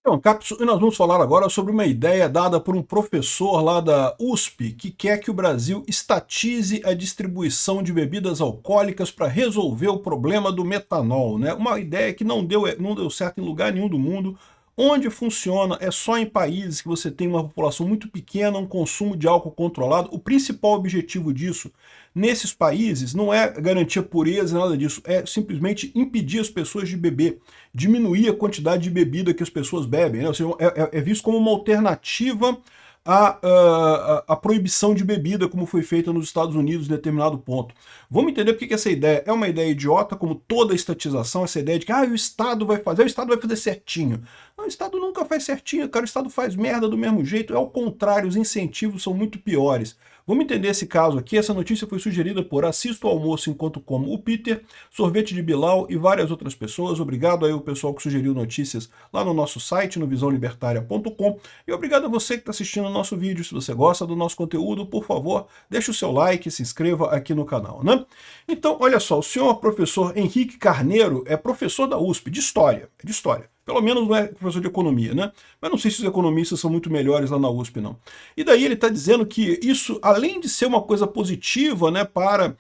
Então, Capso, e nós vamos falar agora sobre uma ideia dada por um professor lá da USP que quer que o Brasil estatize a distribuição de bebidas alcoólicas para resolver o problema do metanol, né? Uma ideia que não deu certo em lugar nenhum do mundo. Onde funciona é só em países que você tem uma população muito pequena, um consumo de álcool controlado. O principal objetivo disso, nesses países, não é garantir a pureza, nada disso, é simplesmente impedir as pessoas de beber, diminuir a quantidade de bebida que as pessoas bebem, né? Ou seja, é visto como uma alternativa à proibição de bebida, como foi feita nos Estados Unidos em determinado ponto. Vamos entender porque que essa ideia é uma ideia idiota, como toda estatização, essa ideia de que o Estado vai fazer certinho. Não, o Estado nunca faz certinho, cara, o Estado faz merda do mesmo jeito, é o contrário, os incentivos são muito piores. Vamos entender esse caso aqui. Essa notícia foi sugerida por Assisto ao Almoço Enquanto Como o Peter, Sorvete de Bilal e várias outras pessoas. Obrigado aí ao pessoal que sugeriu notícias lá no nosso site, no visãolibertaria.com. E obrigado a você que está assistindo o nosso vídeo. Se você gosta do nosso conteúdo, por favor, deixe o seu like e se inscreva aqui no canal, né? Então, olha só, o senhor professor Henrique Carneiro é professor da USP, de História. De História. Pelo menos não é professor de Economia, né? Mas não sei se os economistas são muito melhores lá na USP, não. E daí ele está dizendo que isso, além de ser uma coisa positiva, né, para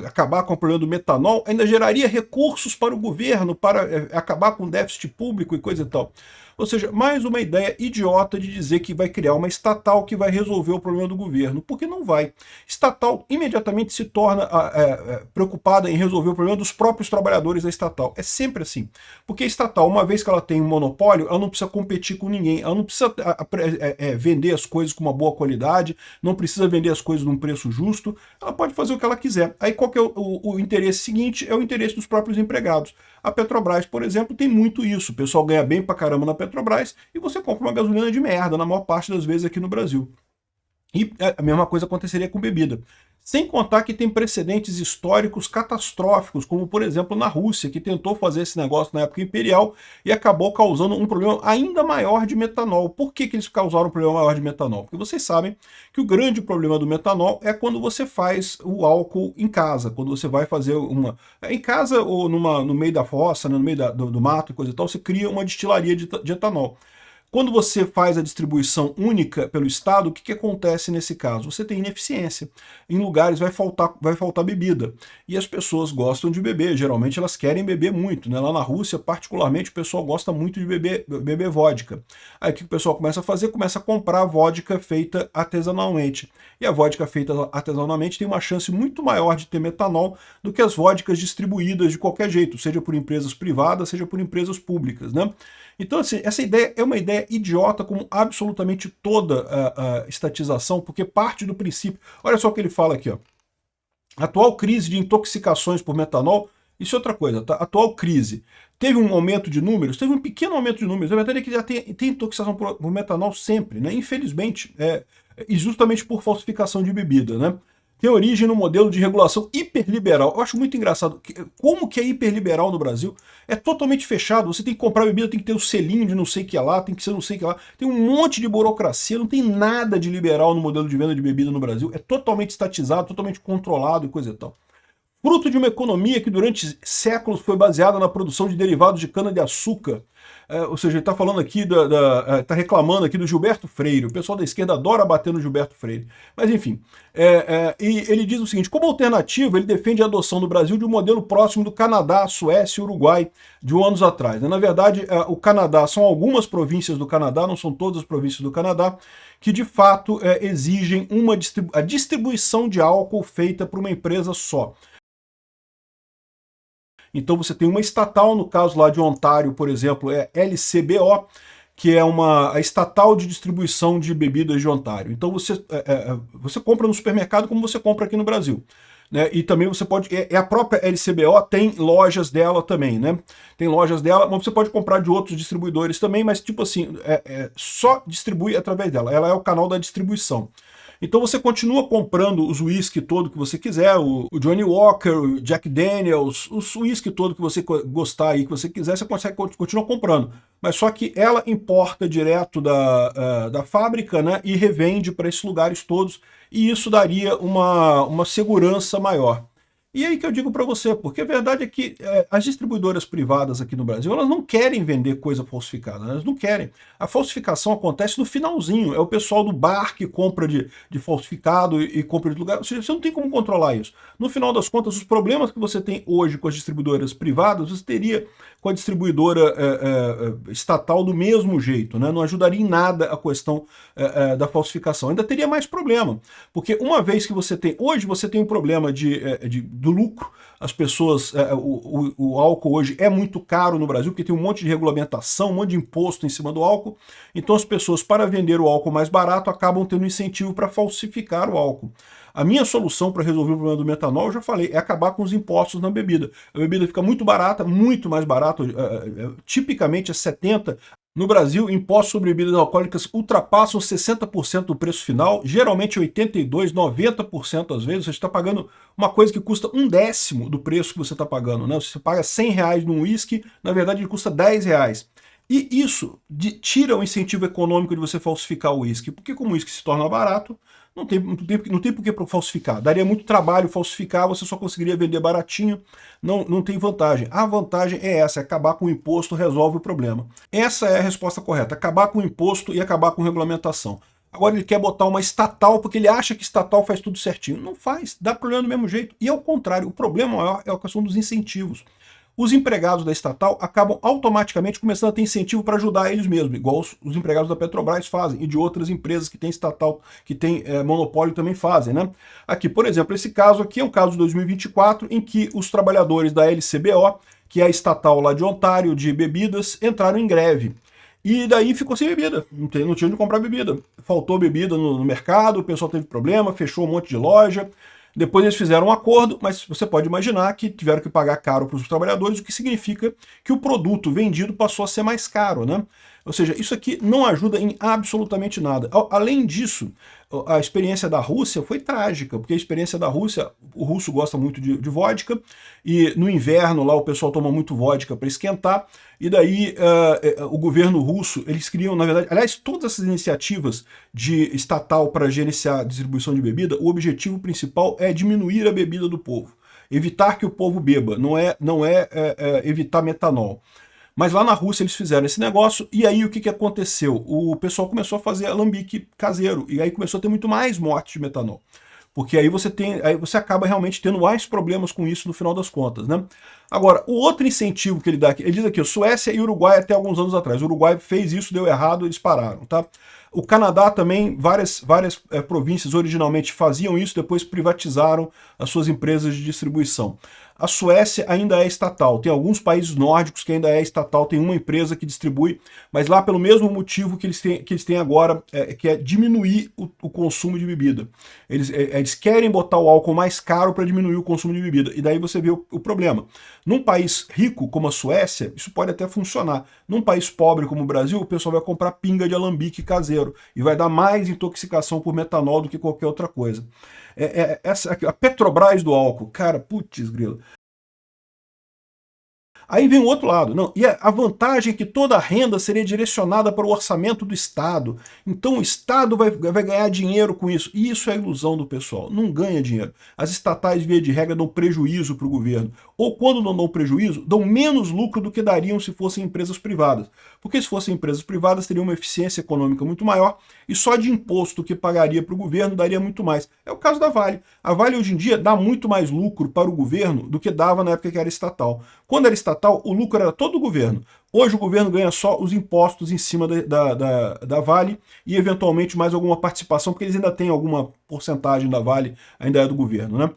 acabar com o problema do metanol, ainda geraria recursos para o governo, para acabar com o déficit público e coisa e tal. Ou seja, mais uma ideia idiota de dizer que vai criar uma estatal que vai resolver o problema do governo, porque não vai. Estatal imediatamente se torna preocupada em resolver o problema dos próprios trabalhadores da estatal. É sempre assim. Porque a estatal, uma vez que ela tem um monopólio, ela não precisa competir com ninguém, ela não precisa vender as coisas com uma boa qualidade, não precisa vender as coisas num preço justo, ela pode fazer o que ela quiser. Aí qual que é o interesse seguinte? É o interesse dos próprios empregados. A Petrobras, por exemplo, tem muito isso. O pessoal ganha bem pra caramba na Petrobras e você compra uma gasolina de merda, na maior parte das vezes aqui no Brasil. E a mesma coisa aconteceria com bebida. Sem contar que tem precedentes históricos catastróficos, como por exemplo na Rússia, que tentou fazer esse negócio na época imperial e acabou causando um problema ainda maior de metanol. Por que eles causaram um problema maior de metanol? Porque vocês sabem que o grande problema do metanol é quando você faz o álcool em casa, quando você vai fazer uma... Em casa ou no meio da fossa, né, no meio do mato e coisa e tal, você cria uma destilaria de etanol. Quando você faz a distribuição única pelo Estado, o que acontece nesse caso? Você tem ineficiência. Em lugares vai faltar bebida. E as pessoas gostam de beber, geralmente elas querem beber muito, né? Lá na Rússia, particularmente, o pessoal gosta muito de beber vodka. Aí o que o pessoal começa a fazer? Começa a comprar vodka feita artesanalmente. E a vodka feita artesanalmente tem uma chance muito maior de ter metanol do que as vodkas distribuídas de qualquer jeito, seja por empresas privadas, seja por empresas públicas, né? Então, assim, essa ideia é uma ideia idiota, como absolutamente toda a estatização, porque parte do princípio... Olha só o que ele fala aqui, ó. Atual crise de intoxicações por metanol, isso é outra coisa, tá? Atual crise. Teve um aumento de números? Teve um pequeno aumento de números. Na verdade é que já tem intoxicação por metanol sempre, né? Infelizmente, e justamente por falsificação de bebida, né? Tem origem no modelo de regulação hiperliberal. Eu acho muito engraçado. Como que é hiperliberal no Brasil? É totalmente fechado. Você tem que comprar bebida, tem que ter o selinho de não sei o que lá, tem que ser não sei o que lá. Tem um monte de burocracia, não tem nada de liberal no modelo de venda de bebida no Brasil. É totalmente estatizado, totalmente controlado e coisa e tal. Fruto de uma economia que durante séculos foi baseada na produção de derivados de cana-de-açúcar. Ou seja, ele está falando aqui, está reclamando aqui do Gilberto Freire. O pessoal da esquerda adora bater no Gilberto Freire. Mas enfim, e ele diz o seguinte: como alternativa, ele defende a adoção do Brasil de um modelo próximo do Canadá, Suécia e Uruguai de anos atrás. Na verdade, o Canadá são algumas províncias do Canadá, não são todas as províncias do Canadá, que de fato exigem a distribuição de álcool feita por uma empresa só. Então você tem uma estatal, no caso lá de Ontário, por exemplo, é LCBO, que é a estatal de distribuição de bebidas de Ontário. Então você compra no supermercado como você compra aqui no Brasil. Né? E também você pode... a própria LCBO tem lojas dela também, né? Tem lojas dela, mas você pode comprar de outros distribuidores também, mas tipo assim, só distribui através dela. Ela é o canal da distribuição. Então você continua comprando os whisky todo que você quiser, o Johnny Walker, o Jack Daniels, o whisky todo que você gostar aí, que você quiser, você consegue continuar comprando. Mas só que ela importa direto da fábrica, né, e revende para esses lugares todos, e isso daria uma segurança maior. E aí que eu digo para você, porque a verdade é que as distribuidoras privadas aqui no Brasil, elas não querem vender coisa falsificada, elas não querem. A falsificação acontece no finalzinho, é o pessoal do bar que compra de falsificado e compra de lugar, ou seja, você não tem como controlar isso. No final das contas, os problemas que você tem hoje com as distribuidoras privadas, você teria com a distribuidora estatal do mesmo jeito, né? Não ajudaria em nada a questão da falsificação. Ainda teria mais problema, porque uma vez que você tem... Hoje você tem um problema do lucro, as pessoas... o álcool hoje é muito caro no Brasil, porque tem um monte de regulamentação, um monte de imposto em cima do álcool, então as pessoas, para vender o álcool mais barato, acabam tendo incentivo para falsificar o álcool. A minha solução para resolver o problema do metanol, eu já falei, é acabar com os impostos na bebida. A bebida fica muito barata, muito mais barata, tipicamente é 70%. No Brasil, impostos sobre bebidas alcoólicas ultrapassam 60% do preço final, geralmente 82%, 90% às vezes. Você está pagando uma coisa que custa 1/10 do preço que você está pagando, né? Você paga R$100 num uísque, na verdade ele custa R$10. E isso tira o incentivo econômico de você falsificar o uísque, porque como o uísque se torna barato, não tem por que falsificar. Daria muito trabalho falsificar, você só conseguiria vender baratinho, não tem vantagem. A vantagem é essa, acabar com o imposto resolve o problema. Essa é a resposta correta, acabar com o imposto e acabar com regulamentação. Agora ele quer botar uma estatal porque ele acha que estatal faz tudo certinho. Não faz, dá problema do mesmo jeito. E ao contrário, o problema maior é a questão dos incentivos. Os empregados da estatal acabam automaticamente começando a ter incentivo para ajudar eles mesmos, igual os empregados da Petrobras fazem, e de outras empresas que têm estatal, que têm monopólio também fazem, né? Aqui, por exemplo, esse caso aqui é um caso de 2024, em que os trabalhadores da LCBO, que é a estatal lá de Ontário, de bebidas, entraram em greve. E daí ficou sem bebida, não tinha onde comprar bebida. Faltou bebida no mercado, o pessoal teve problema, fechou um monte de loja. Depois eles fizeram um acordo, mas você pode imaginar que tiveram que pagar caro para os trabalhadores, o que significa que o produto vendido passou a ser mais caro, né? Ou seja, isso aqui não ajuda em absolutamente nada. Além disso, a experiência da Rússia foi trágica, porque a experiência da Rússia, o russo gosta muito de vodka, e no inverno lá o pessoal toma muito vodka para esquentar, e daí o governo russo, eles criam, na verdade, aliás, todas essas iniciativas de estatal para gerenciar a distribuição de bebida, o objetivo principal é diminuir a bebida do povo, evitar que o povo beba, não é evitar metanol. Mas lá na Rússia eles fizeram esse negócio, e aí o que aconteceu? O pessoal começou a fazer alambique caseiro, e aí começou a ter muito mais mortes de metanol. Porque aí você acaba realmente tendo mais problemas com isso no final das contas, né? Agora, o outro incentivo que ele dá aqui, ele diz aqui, Suécia e Uruguai até alguns anos atrás. O Uruguai fez isso, deu errado, eles pararam, tá? O Canadá também, várias províncias originalmente faziam isso, depois privatizaram as suas empresas de distribuição. A Suécia ainda é estatal, tem alguns países nórdicos que ainda é estatal, tem uma empresa que distribui, mas lá pelo mesmo motivo que eles têm agora, que é diminuir o consumo de bebida. Eles querem botar o álcool mais caro para diminuir o consumo de bebida, e daí você vê o problema. Num país rico como a Suécia, isso pode até funcionar. Num país pobre como o Brasil, o pessoal vai comprar pinga de alambique caseiro, e vai dar mais intoxicação por metanol do que qualquer outra coisa. A Petrobras do álcool, cara, putz grilo. Aí vem o outro lado, não, e a vantagem é que toda a renda seria direcionada para o orçamento do Estado, então o Estado vai ganhar dinheiro com isso, e isso é ilusão do pessoal, não ganha dinheiro. As estatais, via de regra, dão prejuízo para o governo, ou quando não dão prejuízo, dão menos lucro do que dariam se fossem empresas privadas, porque se fossem empresas privadas teriam uma eficiência econômica muito maior, e só de imposto que pagaria para o governo daria muito mais. É o caso da Vale. A Vale hoje em dia dá muito mais lucro para o governo do que dava na época que era estatal. Quando era estatal, o lucro era todo o governo. Hoje o governo ganha só os impostos em cima da Vale e eventualmente mais alguma participação, porque eles ainda têm alguma porcentagem da Vale, ainda é do governo, né?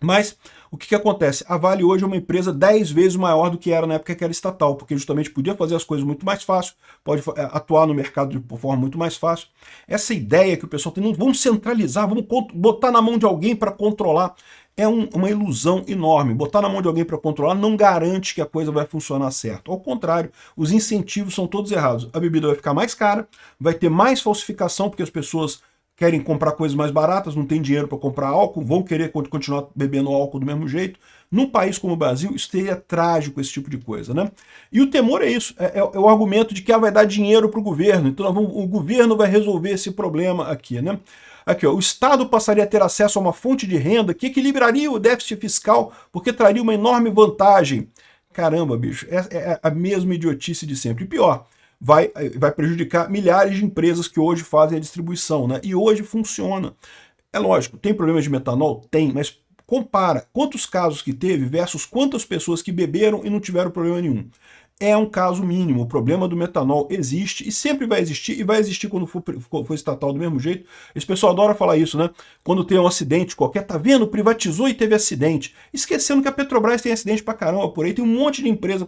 Mas o que acontece? A Vale hoje é uma empresa 10 vezes maior do que era na época que era estatal, porque justamente podia fazer as coisas muito mais fácil, pode atuar no mercado de forma muito mais fácil. Essa ideia que o pessoal tem, não, vamos centralizar, vamos botar na mão de alguém para controlar, é uma ilusão enorme. Botar na mão de alguém para controlar não garante que a coisa vai funcionar certo. Ao contrário, os incentivos são todos errados. A bebida vai ficar mais cara, vai ter mais falsificação, porque as pessoas querem comprar coisas mais baratas, não tem dinheiro para comprar álcool, vão querer continuar bebendo álcool do mesmo jeito. Num país como o Brasil, isso seria trágico, esse tipo de coisa, né? E o temor é isso, é o argumento de que vai dar dinheiro para o governo, então o governo vai resolver esse problema aqui, né? Aqui, ó, o Estado passaria a ter acesso a uma fonte de renda que equilibraria o déficit fiscal, porque traria uma enorme vantagem. Caramba, bicho, é a mesma idiotice de sempre. E pior, vai prejudicar milhares de empresas que hoje fazem a distribuição, né? E hoje funciona. É lógico, tem problemas de metanol? Tem, mas compara quantos casos que teve versus quantas pessoas que beberam e não tiveram problema nenhum. É um caso mínimo. O problema do metanol existe e sempre vai existir quando for estatal do mesmo jeito. Esse pessoal adora falar isso, né? Quando tem um acidente qualquer, tá vendo? Privatizou e teve acidente. Esquecendo que a Petrobras tem acidente pra caramba por aí. Tem um monte de empresa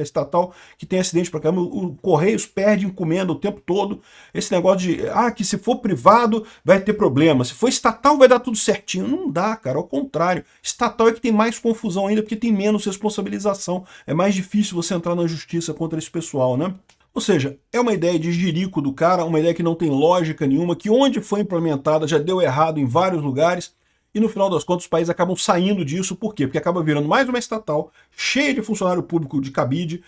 estatal que tem acidente pra caramba. O Correios perde encomenda o tempo todo. Esse negócio de, que se for privado vai ter problema. Se for estatal vai dar tudo certinho. Não dá, cara. Ao contrário. Estatal é que tem mais confusão ainda porque tem menos responsabilização. É mais difícil você entrar na justiça contra esse pessoal, né? Ou seja, é uma ideia de jirico do cara, uma ideia que não tem lógica nenhuma, que onde foi implementada já deu errado em vários lugares, e no final das contas os países acabam saindo disso. Por quê? Porque acaba virando mais uma estatal, cheia de funcionário público de cabide,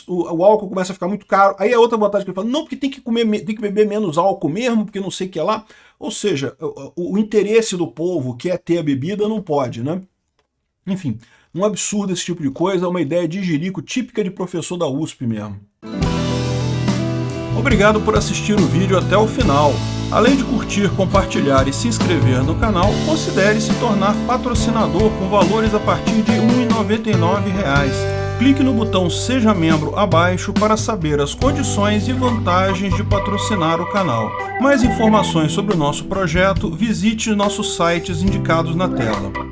o álcool começa a ficar muito caro, aí a outra vantagem que ele fala, não, porque tem que beber menos álcool mesmo, porque não sei o que lá. Ou seja, o interesse do povo que é ter a bebida não pode, né? Enfim, um absurdo esse tipo de coisa, uma ideia de jirico típica de professor da USP mesmo. Obrigado por assistir o vídeo até o final. Além de curtir, compartilhar e se inscrever no canal, considere se tornar patrocinador com valores a partir de R$ 1,99. Clique no botão Seja Membro abaixo para saber as condições e vantagens de patrocinar o canal. Mais informações sobre o nosso projeto, visite nossos sites indicados na tela.